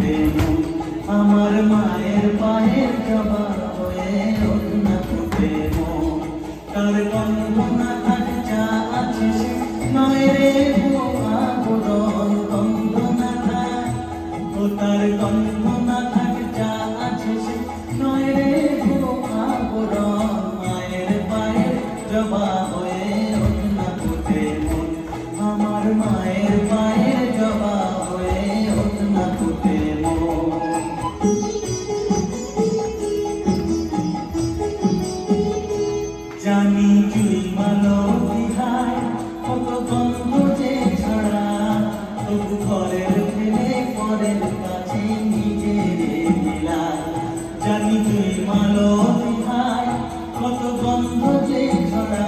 ফুটে মন আমার মায়ের পায়ের জবা হয়ে ওঠ না ফুটে মন তার গন্ধ না থাকে যা আছে সে নয় রে আবরণ গন্ধ না থাক ও তার গন্ধ না থাকে যা আছে সে নয় রে আবরণ মায়ের পায়ের জবা হয়ে ওঠ না ফুটে মন আমার মায়ের পায়ের জবা হয়ে ওঠ না ফুটে মন জানি জুই মালো বিহায় কত গন্ধ যে ছড়া তবু ঘরের ফেলে পরের কাছে নিজের মিলা জানি জুই মালো বিহায় কত গন্ধ যে ছড়া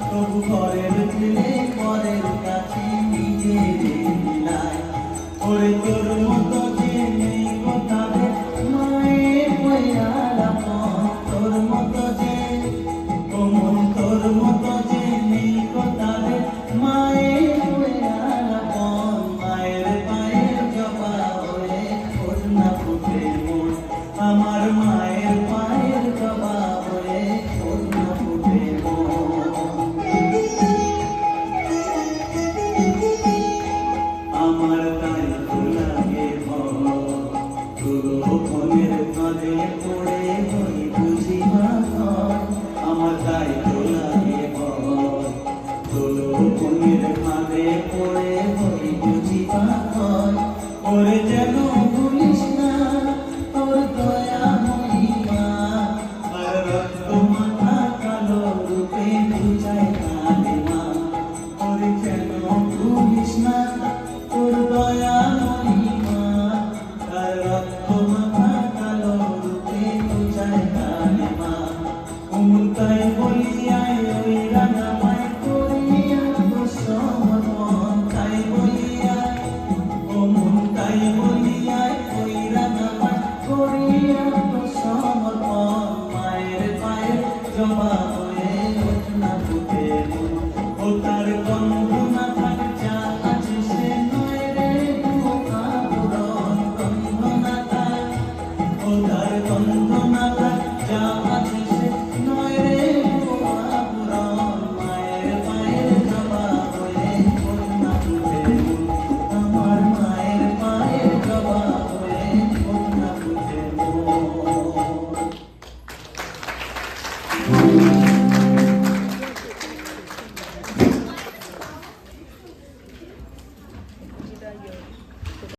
তবু ঘরের ফেলে পরের কাছে নিজের মিলায় ওরে তোর মতো যে নেই কোথাও মায়ের বইয়ারা তোর মতো যে তোর মতো যে নেই কোথাও মায়ের বইয়ারা মায়ের পায়ের জবা হয়ে ওঠ না ফুটে মন আমার মায়ের পায়ের জবা হয়ে ওঠ না ফুটে মন আমার তাই লাগে তোর ফোনের কাঁধে পড়ে হই বুঝি মা আমার তাই লাগে তোর ফোনের কাঁধে পড়ে হই বুঝি মা ওরে